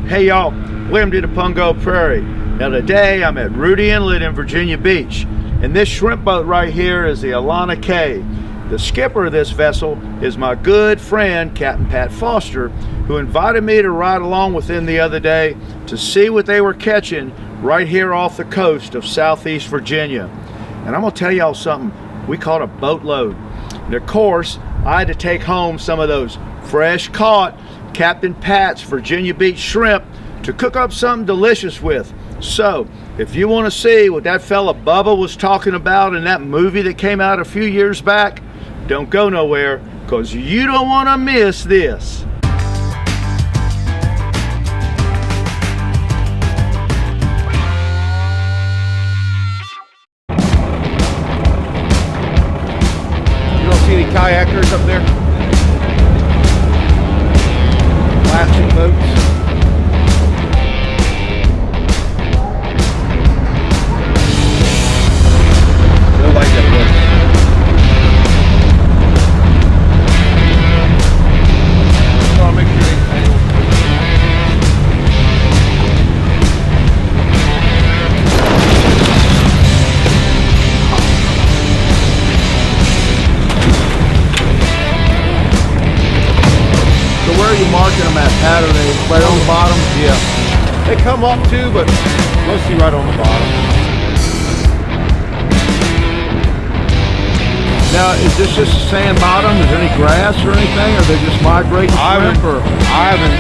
Hey y'all, welcome to the Pungo Prairie. Now today I'm at Rudy Inlet in Virginia Beach, and this shrimp boat right here is the Alana K. The skipper of this vessel is my good friend Captain Pat Foster, who invited me to ride along with him the other day to see what they were catching right here off the coast of Southeast Virginia. And I'm gonna tell y'all something, we caught a boatload. And of course, I had to take home some of those fresh caught Captain Pat's Virginia Beach shrimp to cook up something delicious with. So if you want to see what that fella Bubba was talking about in that movie that came out a few years back, don't go nowhere, because you don't want to miss this. You don't see any kayakers up there? Plastic boats. Nobody that works. I'll make sure Where are you marking them at, Pat? Are they right on the bottom? yeah. They come up too, but mostly right on the bottom. Now, is this just a sand bottom? Is there any grass or anything? Or they just migrating shrimp? I haven't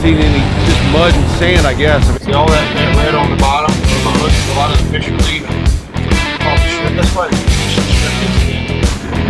seen any, just mud and sand, I guess. See all that red on the bottom? A lot of the fish are leaving. That's why it's shrimp.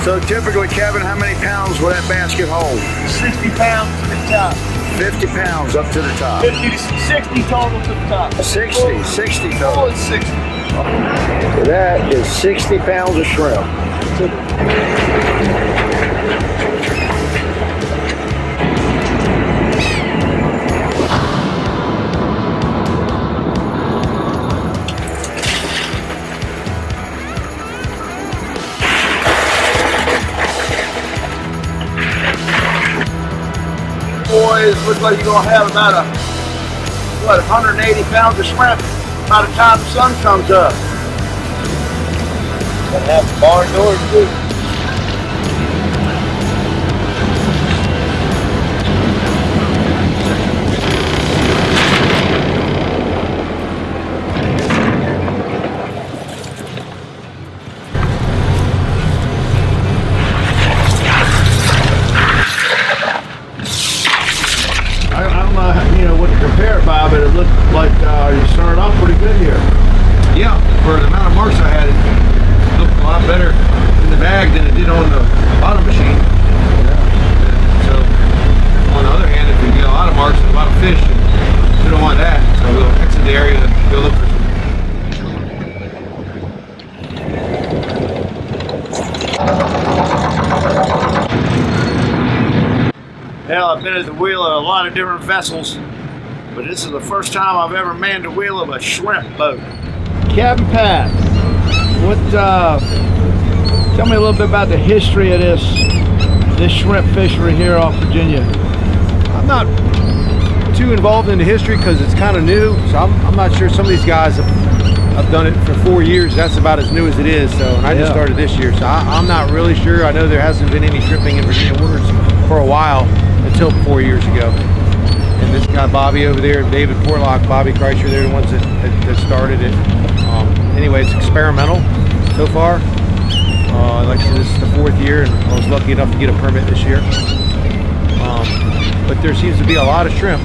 So typically, Kevin, how many pounds will that basket hold? 60 pounds to the top. 50 pounds up to the top. 50 to 60 total to the top. 60 Oh, total. it's 60. So that is 60 pounds of shrimp. Boys, looks like you're gonna have about 180 pounds of shrimp by the time the sun comes up. Gonna have the barn doors too. What to compare it by, but it looked like you started off pretty good here. Yeah, for the amount of marks I had, it looked a lot better in the bag than it did on the bottom machine. Yeah. So, on the other hand, if you get a lot of marks and a lot of fish, you don't want that. So we'll exit the area and go look for some. Hell, I've been at the wheel of a lot of different vessels, but this is the first time I've ever manned the wheel of a shrimp boat. Captain Pat, Tell me a little bit about the history of this shrimp fishery here off Virginia. I'm not too involved in the history because it's kind of new, so I'm not sure. Some of these guys have done it for 4 years. That's about as new as it is. So, and I just started this year, so I'm not really sure. I know there hasn't been any shrimping in Virginia waters for a while until 4 years ago. And this guy Bobby over there, David Portlock, Bobby Kreischer, they're the ones that started it. Anyway, it's experimental so far. Like I said, this is the 4th year, and I was lucky enough to get a permit this year. But there seems to be a lot of shrimp.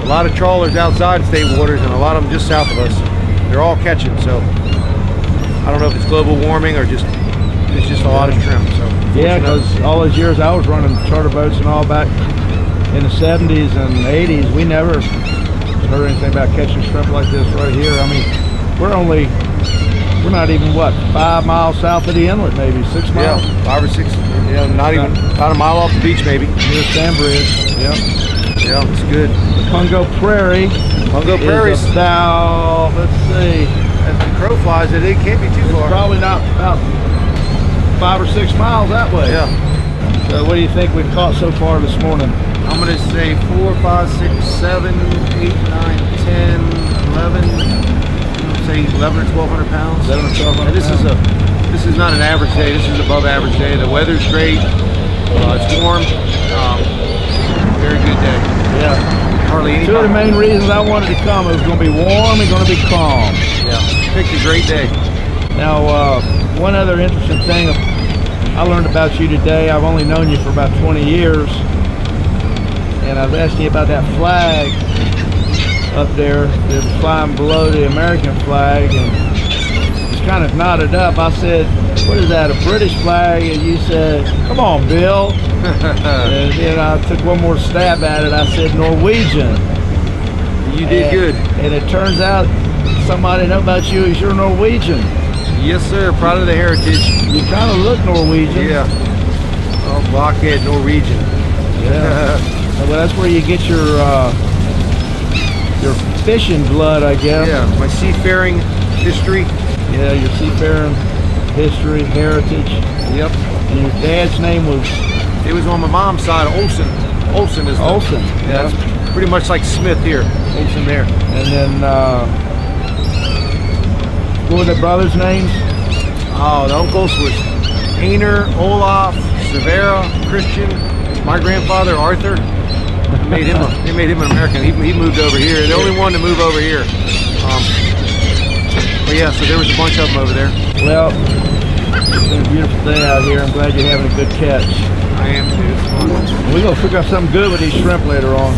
A lot of trawlers outside state waters, and a lot of them just south of us. They're all catching, so I don't know if it's global warming or just it's just a lot of shrimp. So yeah, because all those years I was running charter boats and all back in the 70s and 80s, we never heard anything about catching shrimp like this right here. I mean, we're not even, what, 5 miles south of the inlet, maybe 6 miles? Yeah, 5 or 6, not even, about a mile off the beach maybe. Near Sand Bridge, yeah. Yeah, it's good. The Pungo Prairie. Pungo Prairie's about, let's see. As the crow flies, it can't be too far. Probably not about 5 or 6 miles that way. Yeah. So what do you think we've caught so far this morning? I'm going to say 4, 5, 6, 7, 8, 9, 10, 11. Say 11 or 1,200 pounds. 11 or 1,200 and this is not an average day. This is above average day. The weather's great. It's warm. Very good day. Yeah. Hardly any. Two of the main reasons I wanted to come, it was going to be warm and going to be calm. Yeah. Picked a great day. Now, one other interesting thing I learned about you today. I've only known you for about 20 years, and I've asked you about that flag up there that was flying below the American flag, and just kind of nodded up. I said, what is that, a British flag? And you said, come on, Bill. And then I took one more stab at it. I said, Norwegian. You did good. And it turns out somebody know about you is you're Norwegian. Yes, sir. Proud of the heritage. You kind of look Norwegian. Yeah. Oh, blockhead Norwegian. Yeah. Well, that's where you get your fishing blood, I guess. Yeah, my seafaring history. Yeah, your seafaring history, heritage. Yep. And your dad's name was? It was on my mom's side, Olson. Olson is Olson. Yeah, it's pretty much like Smith here. Olson there. And then, what were the brothers' names? Oh, the uncles was Einar, Olaf, Severa, Christian. My grandfather, Arthur. They made him an American. He moved over here. The only one to move over here. But yeah, so there was a bunch of them over there. Well, it's been a beautiful day out here. I'm glad you're having a good catch. I am too. It's fun. We're gonna figure out something good with these shrimp later on.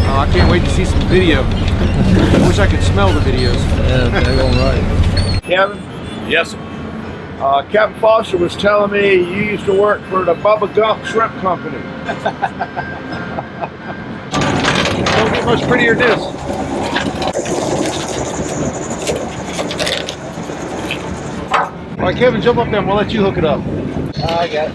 I can't wait to see some video. I wish I could smell the videos. Yeah, they're all right. Kevin, Yes, sir. Captain Foster was telling me you used to work for the Bubba Gump Shrimp Company. Don't get much prettier than this. All right, Kevin, jump up there and we'll let you hook it up. I got it.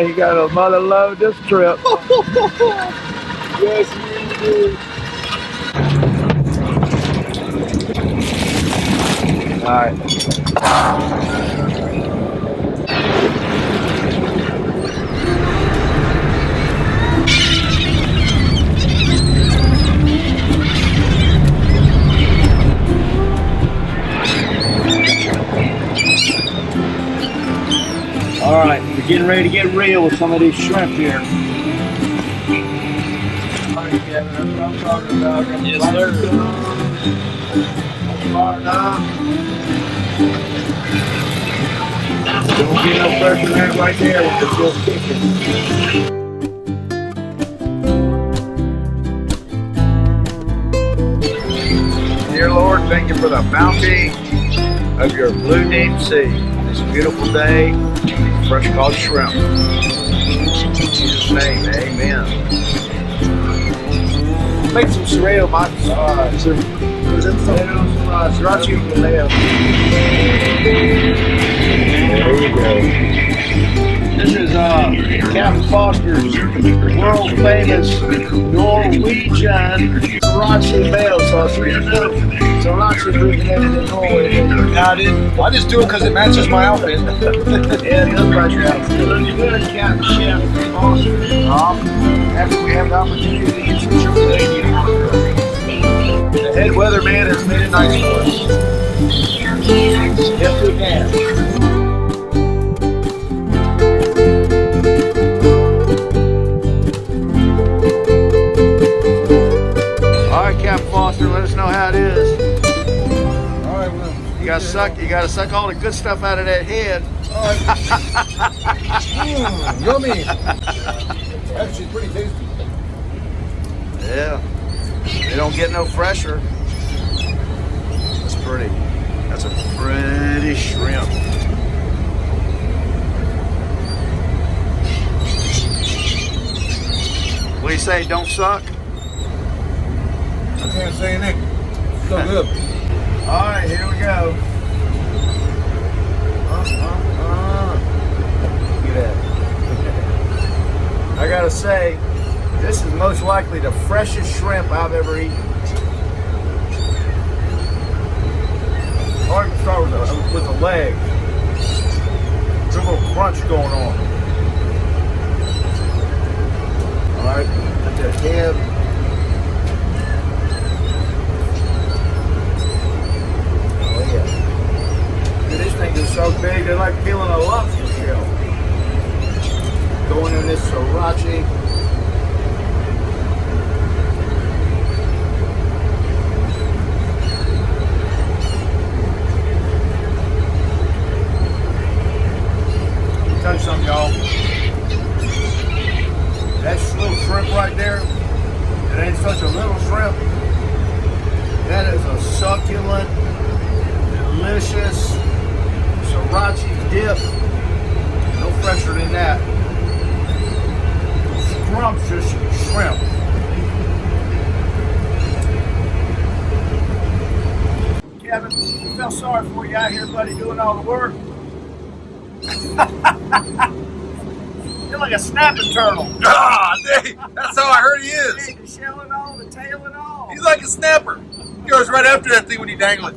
You got a mother load this trip. Yes, you do. All right. All right, we're getting ready to get real with some of these shrimp here. All right, Kevin, that's what I'm talking about. Yes, sir. Don't get no pressure in that right there with the still kicking. Dear Lord, thank you for the bounty of your blue deep sea. This beautiful day, fresh caught shrimp. In Jesus' name, amen. Make some cereal, Mike. Sriracha from there. There you go. This is Captain Foster's world famous Norwegian sriracha mayo sauce. You know, sriracha originated in Norway. Yeah, I didn't. Well, I just do it because it matches my outfit. Yeah, it does match your outfit. Looks good, Captain Chef. Awesome. After we have the opportunity to eat some Canadian hamburger. The head weatherman has made it nice for us. Yes, we can. All right, Captain Foster, let us know how it is. All right, well. You gotta suck all the good stuff out of that head. Yummy. Actually, pretty tasty. Yeah. They don't get no fresher. That's pretty. That's a pretty shrimp. What do you say? Don't suck? I can't say anything. So good. All right, here we go. Look at that. I gotta say, this is most likely the freshest shrimp I've ever eaten. Or I can start with the leg. There's a little crunch going on. All right, put that head. Oh yeah. Dude, these things are so big, they're like peeling a lobster shell. Going in this sriracha. Tell you something, y'all. That little shrimp right there, it ain't such a little shrimp. That is a succulent, delicious sriracha dip. No fresher than that. Scrumptious shrimp. Kevin, we felt sorry for you out here, buddy, doing all the work. You're like a snapping turtle. Ah, dang. That's how I heard he is. The shell and all, the tail and all. He's like a snapper. He goes right after that thing when you dangle it.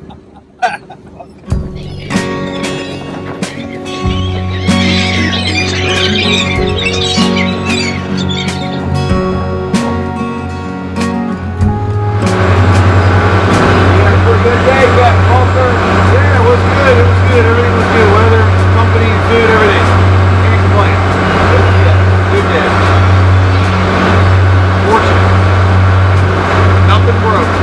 Good day, Captain Foster. Yeah, it was good. It was good. Everything was good. Weather, company, food, everything. Can't complain. Good day. Fortunate. Nothing broke.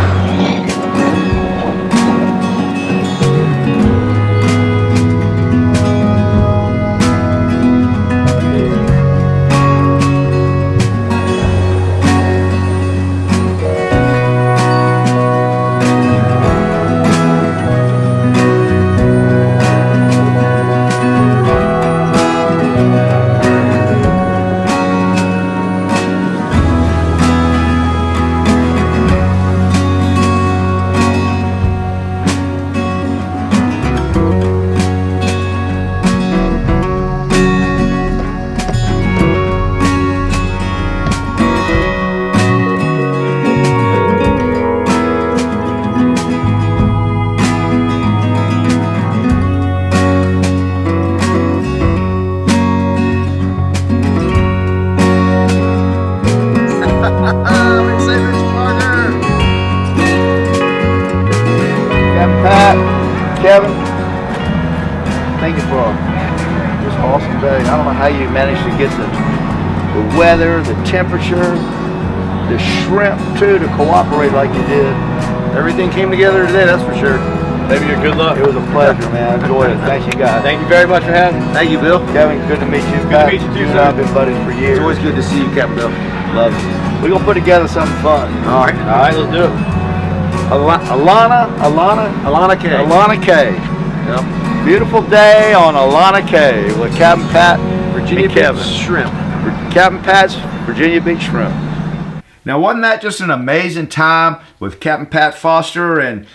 Kevin, thank you for this awesome day. I don't know how you managed to get the weather, the temperature, the shrimp too, to cooperate like you did. Everything came together today, that's for sure. Maybe you're good luck. It was a pleasure, man. I enjoyed it. Thank you, guys. Thank you very much for having me. Thank you, Bill. Kevin, good to meet you. Good to meet you too, You and sir. I have been buddies for years. It's always good to see you, Captain Bill. Love it. We're going to put together something fun. All right, let's do it. Alana K. Alana K. Yep. Beautiful day on Alana K with Captain Pat, Virginia and Kevin. Beach shrimp. Captain Pat's Virginia Beach Shrimp. Now, wasn't that just an amazing time with Captain Pat Foster and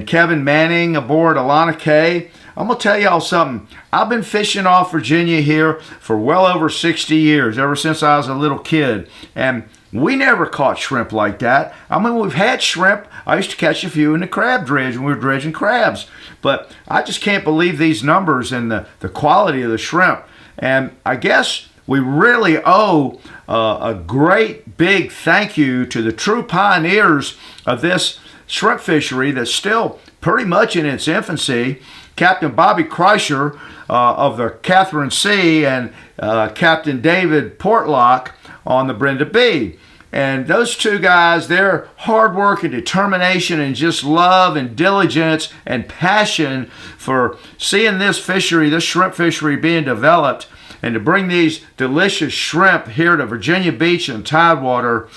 Kevin Manning aboard Alana K? I'm going to tell y'all something. I've been fishing off Virginia here for well over 60 years, ever since I was a little kid. And We never caught shrimp like that. I mean, we've had shrimp. I used to catch a few in the crab dredge when we were dredging crabs. But I just can't believe these numbers and the quality of the shrimp. And I guess we really owe a great big thank you to the true pioneers of this shrimp fishery that's still pretty much in its infancy. Captain Bobby Kreischer of the Catherine C. and Captain David Portlock on the Brenda B. And those two guys, their hard work and determination and just love and diligence and passion for seeing this fishery, this shrimp fishery being developed, and to bring these delicious shrimp here to Virginia Beach and Tidewater,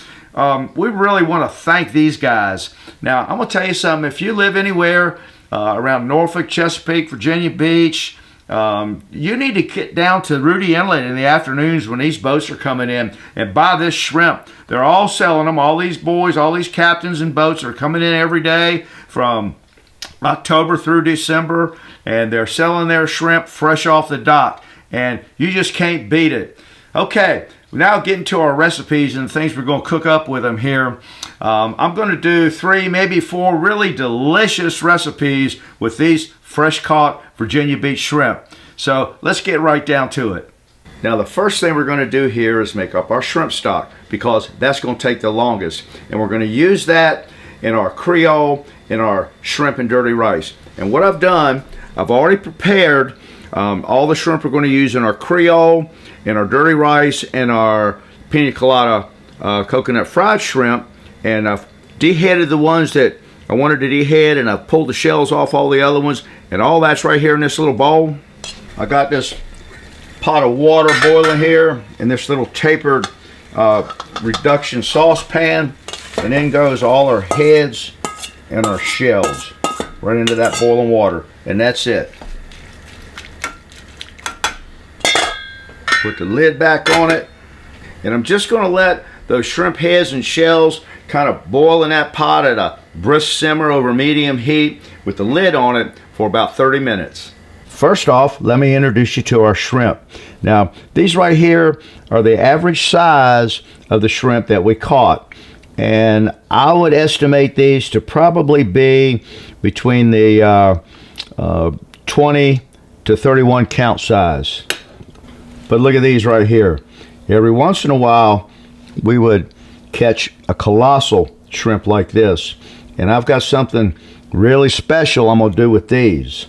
we really want to thank these guys. Now, I'm going to tell you something. If you live anywhere around Norfolk, Chesapeake, Virginia Beach, you need to get down to Rudy Inlet in the afternoons when these boats are coming in and buy this shrimp. They're all selling them. All these boys, all these captains and boats are coming in every day from October through December, and they're selling their shrimp fresh off the dock. And you just can't beat it. Okay, now getting to our recipes and things we're going to cook up with them here. I'm going to do 3, maybe 4 really delicious recipes with these fresh caught Virginia Beach shrimp. So let's get right down to it. Now the first thing we're going to do here is make up our shrimp stock, because that's going to take the longest. And we're going to use that in our Creole, in our shrimp and dirty rice. And what I've done, I've already prepared all the shrimp we're going to use in our Creole, in our dirty rice, and our pina colada coconut fried shrimp. And I've deheaded the ones that I wanted to dehead, and I've pulled the shells off all the other ones, and all that's right here in this little bowl. I got this pot of water boiling here in this little tapered reduction saucepan, and in goes all our heads and our shells right into that boiling water, and that's it. Put the lid back on it, and I'm just going to let those shrimp heads and shells kind of boil in that pot at a brisk simmer over medium heat with the lid on it for about 30 minutes. First off, let me introduce you to our shrimp. Now, these right here are the average size of the shrimp that we caught, and I would estimate these to probably be between the 20 to 31 count size. But look at these right here. Every once in a while, we would catch a colossal shrimp like this. And I've got something really special I'm going to do with these.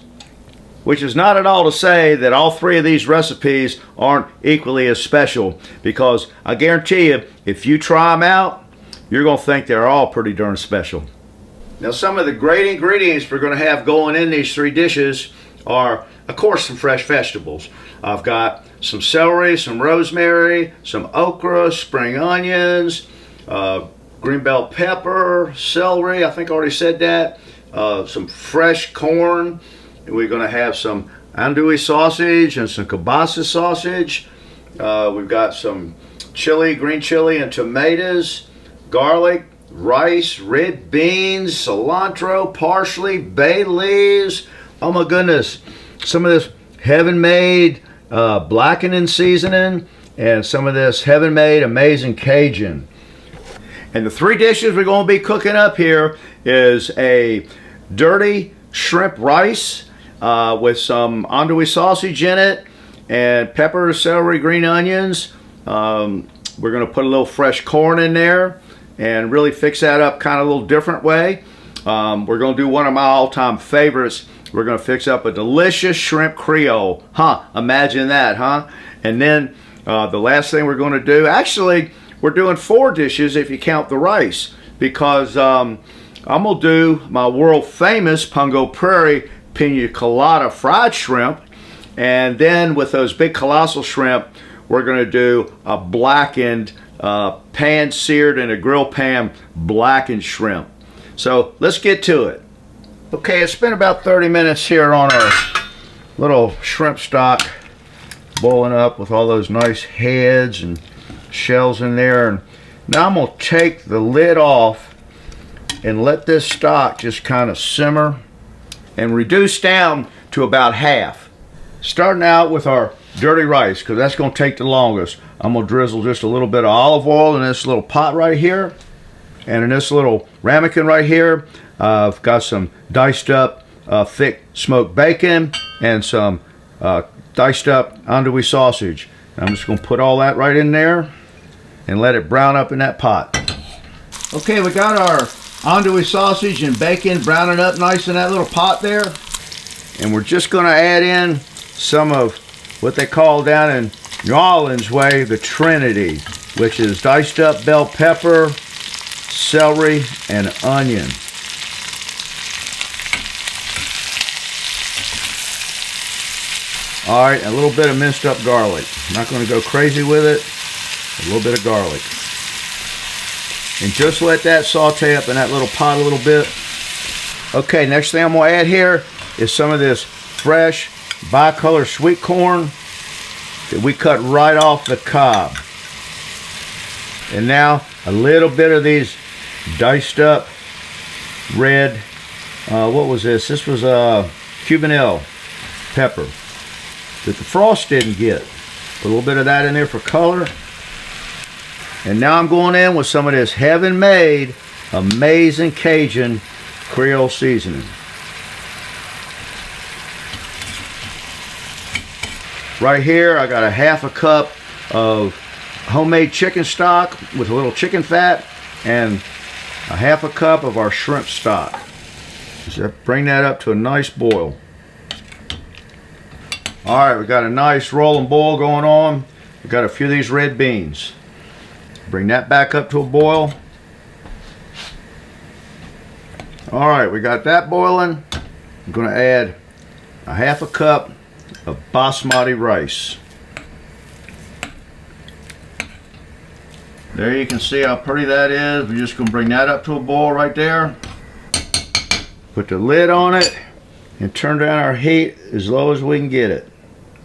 Which is not at all to say that all 3 of these recipes aren't equally as special, because I guarantee you, if you try them out, you're going to think they're all pretty darn special. Now, some of the great ingredients we're going to have going in these 3 dishes are, of course, some fresh vegetables. I've got some celery, some rosemary, some okra, spring onions, green bell pepper, celery, I think I already said that, some fresh corn. We're going to have some andouille sausage and some kielbasa sausage. We've got some chili, green chili and tomatoes, garlic, rice, red beans, cilantro, parsley, bay leaves. Oh my goodness, some of this heaven-made blackening seasoning, and some of this heaven-made amazing Cajun. And the 3 dishes we're going to be cooking up here is a dirty shrimp rice with some andouille sausage in it, and pepper, celery, green onions. We're going to put a little fresh corn in there and really fix that up kind of a little different way. We're going to do one of my all-time favorites. We're going to fix up a delicious shrimp Creole. Imagine that, huh? And then the last thing we're going to do, actually, we're doing 4 dishes if you count the rice, because I'm going to do my world famous Pungo Prairie pina colada fried shrimp, and then with those big colossal shrimp, we're going to do a blackened, pan-seared in a grill pan blackened shrimp. So let's get to it. Okay, it's been about 30 minutes here on our little shrimp stock boiling up with all those nice heads and shells in there. And now I'm going to take the lid off and let this stock just kind of simmer and reduce down to about half. Starting out with our dirty rice, because that's going to take the longest. I'm going to drizzle just a little bit of olive oil in this little pot right here. And in this little ramekin right here, I've got some diced up thick smoked bacon and some diced up andouille sausage. I'm just going to put all that right in there and let it brown up in that pot. Okay, we got our andouille sausage and bacon browning up nice in that little pot there. And we're just going to add in some of what they call down in New Orleans way the Trinity, which is diced up bell pepper, celery, and onion. All right, a little bit of minced up garlic. I'm not going to go crazy with it. A little bit of garlic. And just let that saute up in that little pot a little bit. Okay, next thing I'm going to add here is some of this fresh bicolor sweet corn that we cut right off the cob. And now a little bit of these diced up red, what was this? This was Cubanelle pepper that the frost didn't get. A little bit of that in there for color. And now I'm going in with some of this heaven-made, amazing Cajun Creole seasoning. Right here, I got a half a cup of homemade chicken stock with a little chicken fat and a half a cup of our shrimp stock. So bring that up to a nice boil. All right, we got a nice rolling boil going on. We got a few of these red beans. Bring that back up to a boil. All right, we got that boiling. I'm going to add a half a cup of basmati rice. There you can see how pretty that is. We're just going to bring that up to a boil right there. Put the lid on it and turn down our heat as low as we can get it.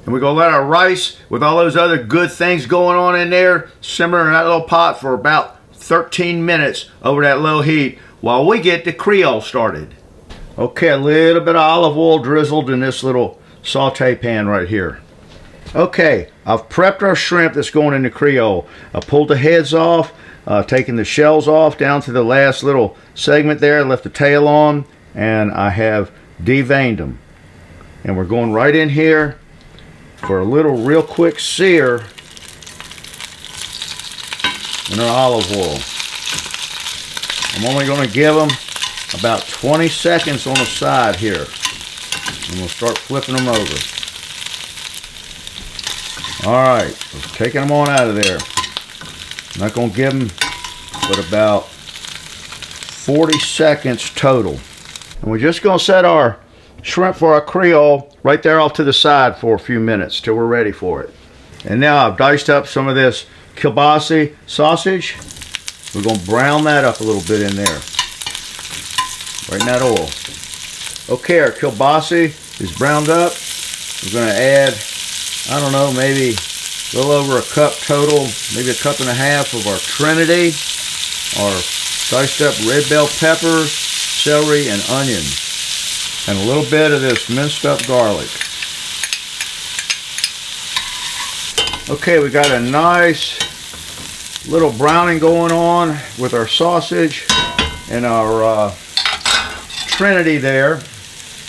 And we're going to let our rice, with all those other good things going on in there, simmer in that little pot for about 13 minutes over that low heat while we get the Creole started. Okay, a little bit of olive oil drizzled in this little saute pan right here. Okay, I've prepped our shrimp that's going in the Creole. I pulled the heads off, taken the shells off down to the last little segment there, left the tail on, and I have deveined them. And we're going right in here for a little real quick sear in our olive oil. I'm only going to give them about 20 seconds on the side here. And we'll start flipping them over. Alright, so taking them on out of there. I'm not going to give them but about 40 seconds total. And we're just going to set our shrimp for our Creole right there off to the side for a few minutes till we're ready for it. And now I've diced up some of this kielbasa sausage. We're going to brown that up a little bit in there, right in that oil. Okay, our kielbasa is browned up. We're going to add, I don't know, maybe a little over a cup total, maybe a cup and a half of our Trinity, our diced up red bell peppers, celery, and onion, and a little bit of this minced up garlic. Okay, we got a nice little browning going on with our sausage and our Trinity there.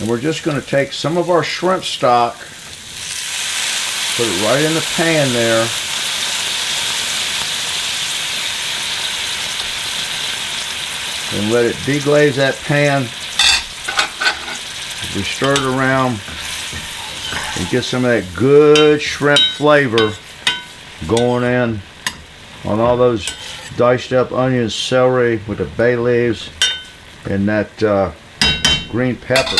And we're just going to take some of our shrimp stock, put it right in the pan there. And let it deglaze that pan. We stir it around and get some of that good shrimp flavor going in on all those diced up onions, celery with the bay leaves and that green pepper.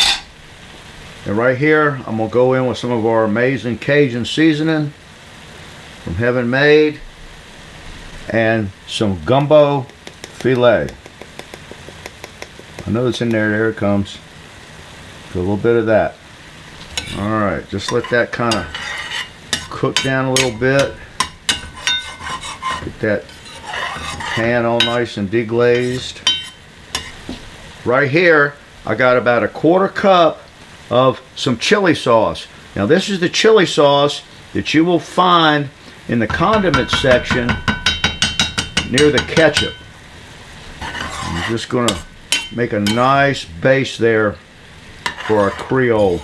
And right here, I'm going to go in with some of our amazing Cajun seasoning from Heaven Made and some gumbo filet. I know it's in there. There it comes. Put a little bit of that. Alright, just let that kind of cook down a little bit. Get that pan all nice and deglazed. Right here, I got about a quarter cup of some chili sauce. Now this is the chili sauce that you will find in the condiment section near the ketchup. I'm just going to make a nice base there for our Creole.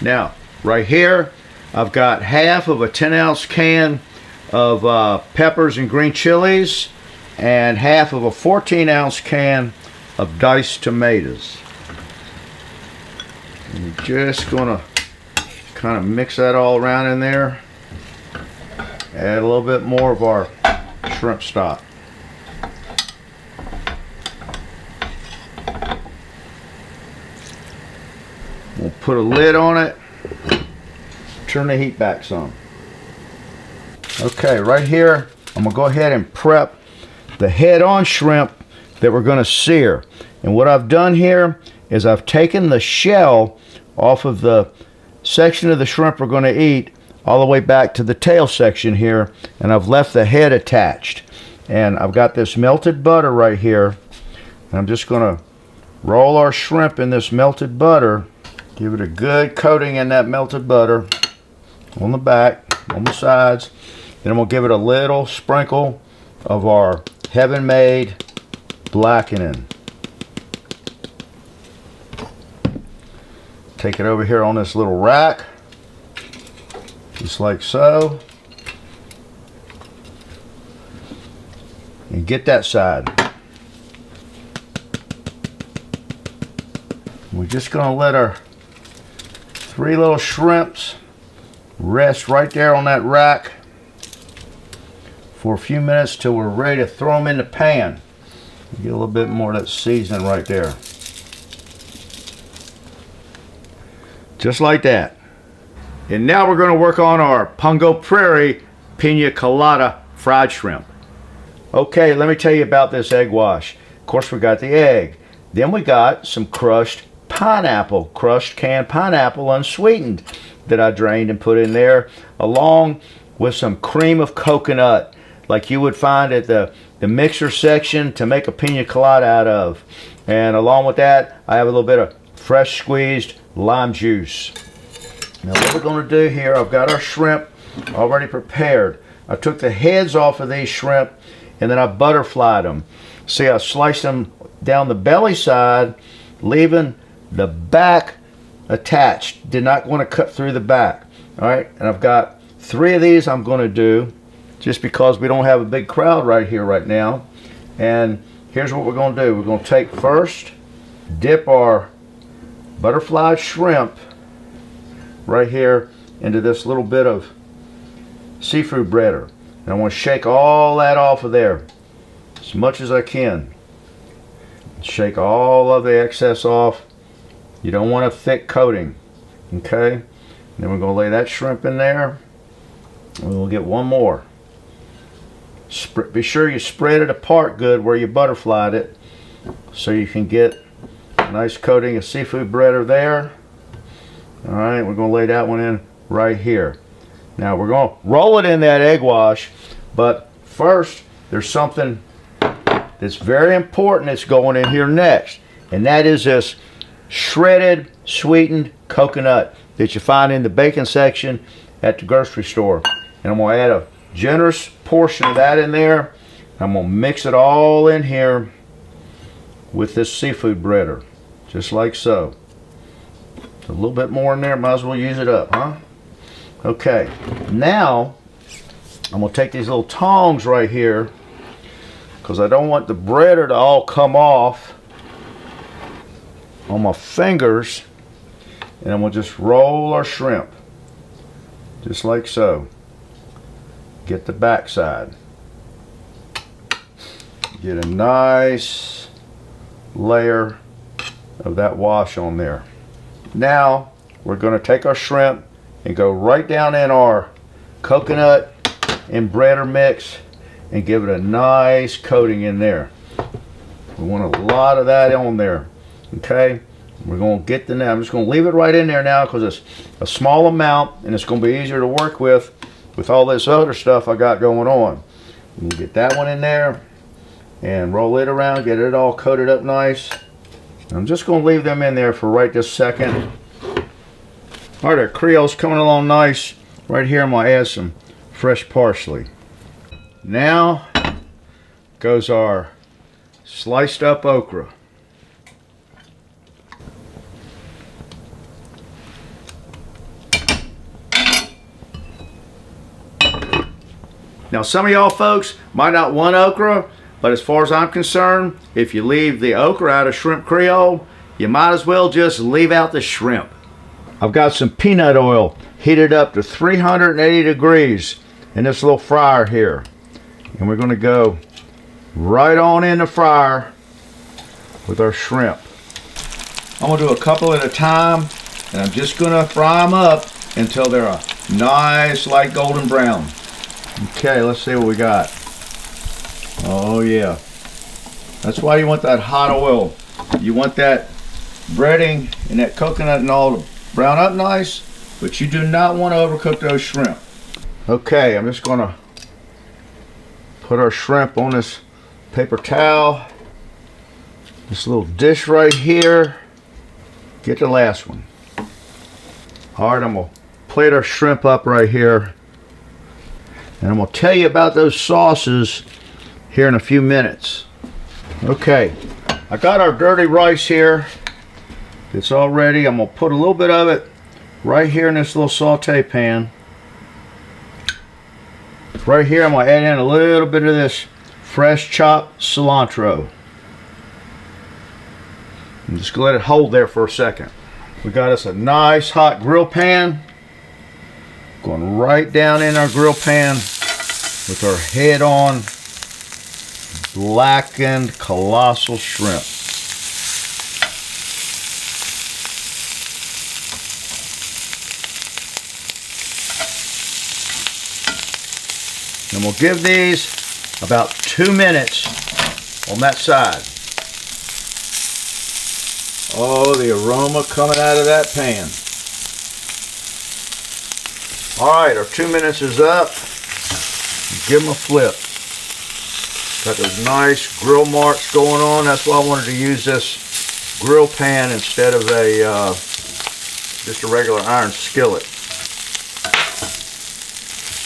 Now, right here, I've got half of a 10-ounce can of peppers and green chilies and half of a 14-ounce can of diced tomatoes. And you're just going to kind of mix that all around in there. Add a little bit more of our shrimp stock. We'll put a lid on it. Turn the heat back some. Okay, right here, I'm going to go ahead and prep the head-on shrimp that we're going to sear. And what I've done here is I've taken the shell off of the section of the shrimp we're going to eat all the way back to the tail section here, and I've left the head attached. And I've got this melted butter right here, and I'm just going to roll our shrimp in this melted butter. Give it a good coating in that melted butter on the back, on the sides. Then I'm going to give it a little sprinkle of our heaven-made blackening. Take it over here on this little rack, just like so. And get that side. We're just going to let our 3 little shrimps rest right there on that rack for a few minutes till we're ready to throw them in the pan. Get a little bit more of that seasoning right there. Just like that. And now we're going to work on our Pungo Prairie Pina Colada fried shrimp. Okay, let me tell you about this egg wash. Of course, we got the egg. Then we got some crushed pineapple, crushed canned pineapple unsweetened that I drained and put in there, along with some cream of coconut like you would find at the mixer section to make a pina colada out of. And along with that, I have a little bit of fresh squeezed lime juice. Now what we're going to do here, I've got our shrimp already prepared. I took the heads off of these shrimp and then I butterflied them. See, I sliced them down the belly side, leaving the back attached. Did not want to cut through the back. All right, and I've got 3 of these I'm going to do just because we don't have a big crowd right here right now. And here's what we're going to do. We're going to take first, dip our butterfly shrimp right here into this little bit of seafood breader. And I want to shake all that off of there as much as I can. Shake all of the excess off. You don't want a thick coating. Okay? And then we're going to lay that shrimp in there. And we'll get one more. Be sure you spread it apart good where you butterflied it so you can get a nice coating of seafood breader there. Alright, we're going to lay that one in right here. Now we're going to roll it in that egg wash, but first there's something that's very important that's going in here next, and that is this shredded sweetened coconut that you find in the bacon section at the grocery store. And I'm going to add a generous portion of that in there. I'm going to mix it all in here with this seafood breader, just like so. A little bit more in there, might as well use it up, huh? Okay, now I'm going to take these little tongs right here because I don't want the breader to all come off on my fingers, and I'm going to just roll our shrimp just like so. Get the back side. Get a nice layer of that wash on there. Now we're going to take our shrimp and go right down in our coconut and breader mix and give it a nice coating in there. We want a lot of that on there. Okay, we're going to get the now. I'm just going to leave it right in there now because it's a small amount and it's going to be easier to work with all this other stuff I got going on. We'll get that one in there and roll it around, get it all coated up nice. I'm just going to leave them in there for right this second. All right, our Creole's coming along nice. Right here, I'm gonna add some fresh parsley. Now goes our sliced up okra. Now some of y'all folks might not want okra, but as far as I'm concerned, if you leave the okra out of shrimp Creole, you might as well just leave out the shrimp. I've got some peanut oil heated up to 380 degrees in this little fryer here. And we're going to go right on in the fryer with our shrimp. I'm going to do a couple at a time, and I'm just going to fry them up until they're a nice light golden brown. Okay, let's see what we got. Oh yeah. That's why you want that hot oil. You want that breading and that coconut and all to brown up nice, but you do not want to overcook those shrimp. Okay, I'm just going to put our shrimp on this paper towel. This little dish right here. Get the last one. Alright, I'm going to plate our shrimp up right here. And I'm going to tell you about those sauces here in a few minutes. Okay, I got our dirty rice here. It's all ready. I'm going to put a little bit of it right here in this little saute pan. Right here, I'm going to add in a little bit of this fresh chopped cilantro. I'm just going to let it hold there for a second. We got us a nice hot grill pan. Going right down in our grill pan with our head on blackened colossal shrimp. And we'll give these about 2 minutes on that side. Oh, the aroma coming out of that pan. Alright, our 2 minutes is up. Give them a flip. Got those nice grill marks going on. That's why I wanted to use this grill pan instead of a just a regular iron skillet.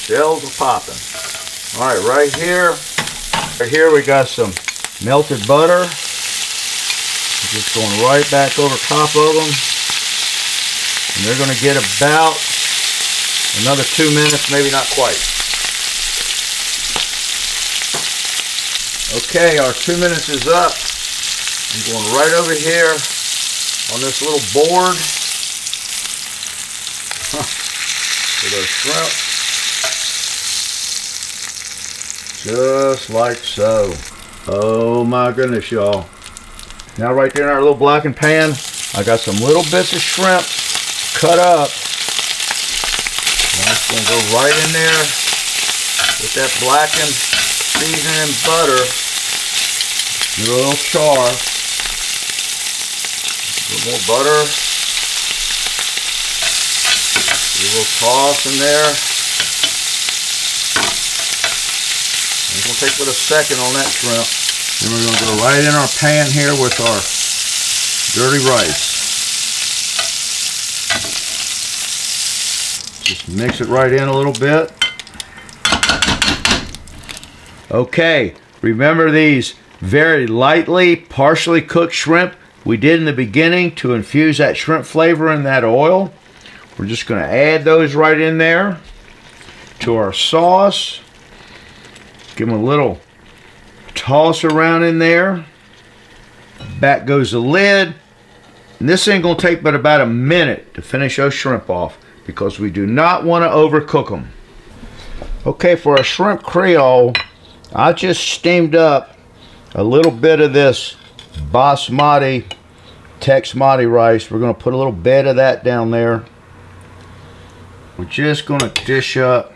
Shells are popping. Alright, right here we got some melted butter. Just going right back over top of them. And they're going to get about another 2 minutes, maybe not quite. Okay, our 2 minutes is up. I'm going right over here on this little board with our shrimp. Just like so. Oh my goodness, y'all. Now right there in our little blackened pan, I got some little bits of shrimp cut up. That's going to go right in there with that blackened seasoning and butter. Get a little char. A little more butter. A little toss in there. It's going to take but a second on that shrimp. Then we're going to go right in our pan here with our dirty rice. Just mix it right in a little bit. Okay, remember these very lightly, partially cooked shrimp we did in the beginning to infuse that shrimp flavor in that oil. We're just going to add those right in there to our sauce. Give them a little toss around in there. Back goes the lid. And this ain't going to take but about a minute to finish those shrimp off because we do not want to overcook them. Okay, for our shrimp Creole, I just steamed up a little bit of this basmati Tex-Mati rice. We're going to put a little bit of that down there. We're just going to dish up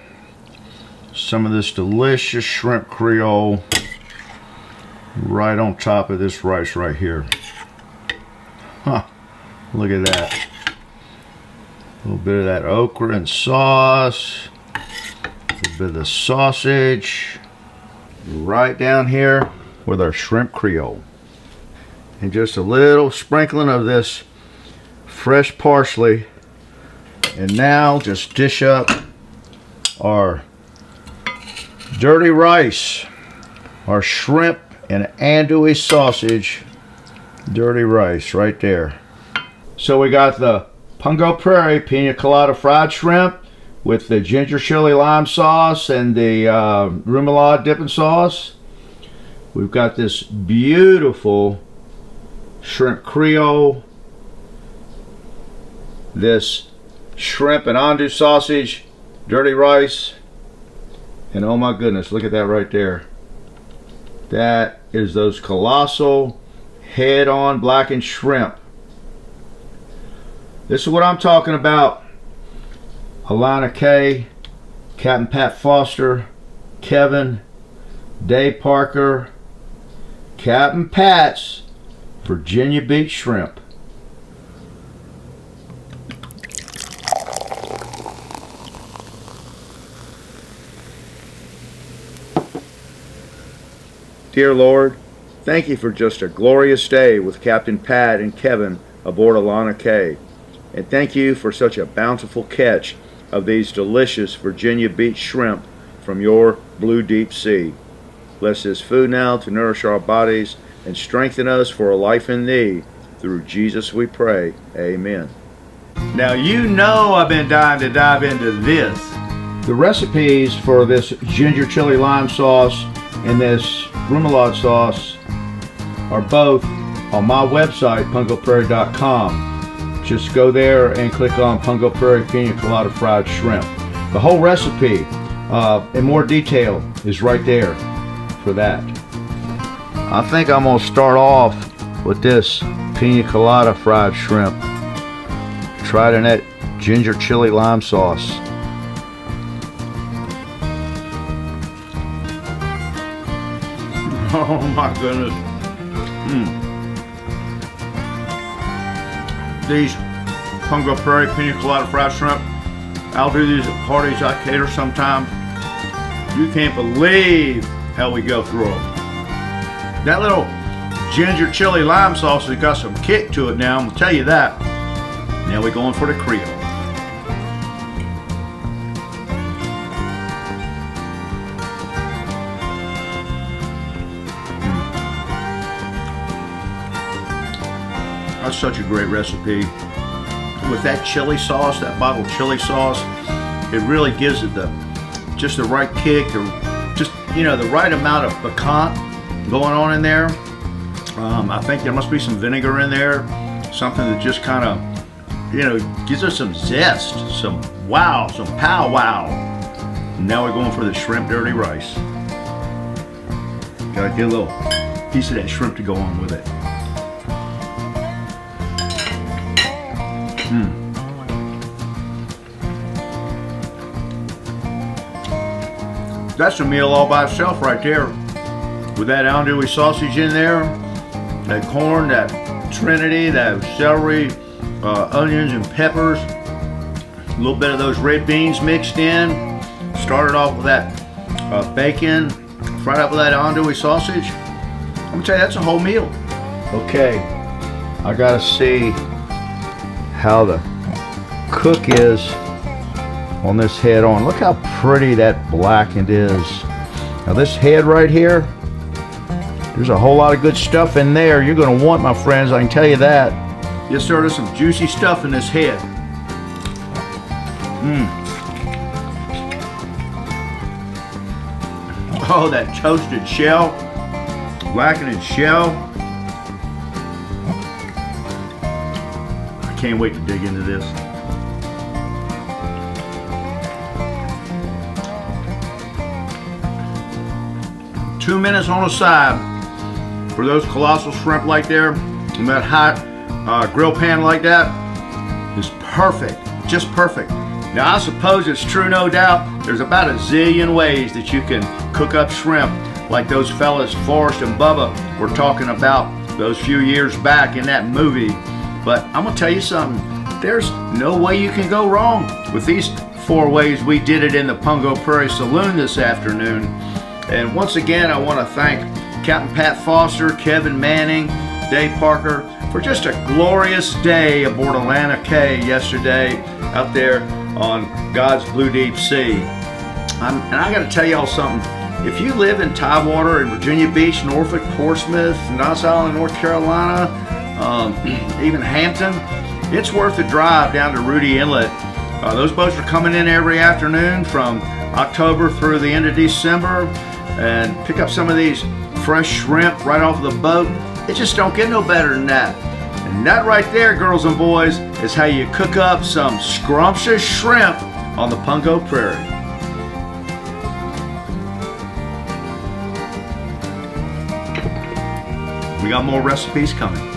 some of this delicious shrimp Creole right on top of this rice right here. Huh, look at that. A little bit of that okra and sauce. A little bit of the sausage. Right down here with our shrimp Creole. And just a little sprinkling of this fresh parsley And now just dish up our dirty rice, our shrimp and andouille sausage, dirty rice right there. So we got the Pungo Prairie Pina Colada fried shrimp with the ginger chili lime sauce and the remoulade dipping sauce. We've got this beautiful shrimp creole, this shrimp and andouille sausage, dirty rice, and oh my goodness, look at that right there. That is those colossal head-on blackened shrimp. This is what I'm talking about. Alana Kay, Captain Pat Foster, Kevin, Dave Parker, Captain Pat's Virginia Beach shrimp. Dear Lord, thank you for just a glorious day with Captain Pat and Kevin aboard Alana K. And thank you for such a bountiful catch of these delicious Virginia Beach shrimp from your blue deep sea. Bless this food now to nourish our bodies and strengthen us for a life in thee. Through Jesus we pray. Amen. Now you know I've been dying to dive into this. The recipes for this ginger chili lime sauce and this remoulade sauce are both on my website, pungoprairie.com. Just go there and click on Pungo Prairie Pina Colada Fried Shrimp. The whole recipe in more detail is right there for that. I think I'm going to start off with this Pina Colada Fried Shrimp. Try it in that ginger chili lime sauce. Oh my goodness. These Pungo Prairie Pina Colada Fried Shrimp, I'll do these at parties I cater sometimes. You can't believe how we go through them. That little ginger chili lime sauce has got some kick to it now, I'm gonna tell you that. Now we're going for the Creole. That's such a great recipe. With that chili sauce, that bottled chili sauce, it really gives it just the right kick, or just, you know, the right amount of piquant going on in there. I think there must be some vinegar in there, something that just kind of, you know, gives us some zest, some wow, some pow wow. And now we're going for the shrimp dirty rice. Gotta get a little piece of that shrimp to go on with it. That's a meal all by itself right there. With that andouille sausage in there, that corn, that trinity, that celery, onions and peppers, a little bit of those red beans mixed in. Started off with that bacon, fried up with that andouille sausage. I'm gonna tell you, that's a whole meal. Okay, I gotta see how the cook is on this head on. Look how pretty that blackened is. Now this head right here, there's a whole lot of good stuff in there you're going to want, my friends, I can tell you that. Yes sir, there's some juicy stuff in this head. Oh, that toasted shell, blackened shell. I can't wait to dig into this. Two minutes on the side for those colossal shrimp like there, and that hot grill pan like that is perfect, just perfect. Now I suppose it's true, no doubt, there's about a zillion ways that you can cook up shrimp, like those fellas Forrest and Bubba were talking about those few years back in that movie. But I'm gonna tell you something, there's no way you can go wrong with these 4 ways we did it in the Pungo Prairie Saloon this afternoon. And once again, I want to thank Captain Pat Foster, Kevin Manning, Dave Parker, for just a glorious day aboard Alana K yesterday out there on God's blue deep sea. And I got to tell y'all something. If you live in Tidewater and Virginia Beach, Norfolk, Portsmouth, Knox Island, North Carolina, even Hampton, it's worth the drive down to Rudy Inlet. Those boats are coming in every afternoon from October through the end of December, and pick up some of these fresh shrimp right off the boat. It just don't get no better than that. And that right there, girls and boys, is how you cook up some scrumptious shrimp on the Pungo Prairie. We got more recipes coming.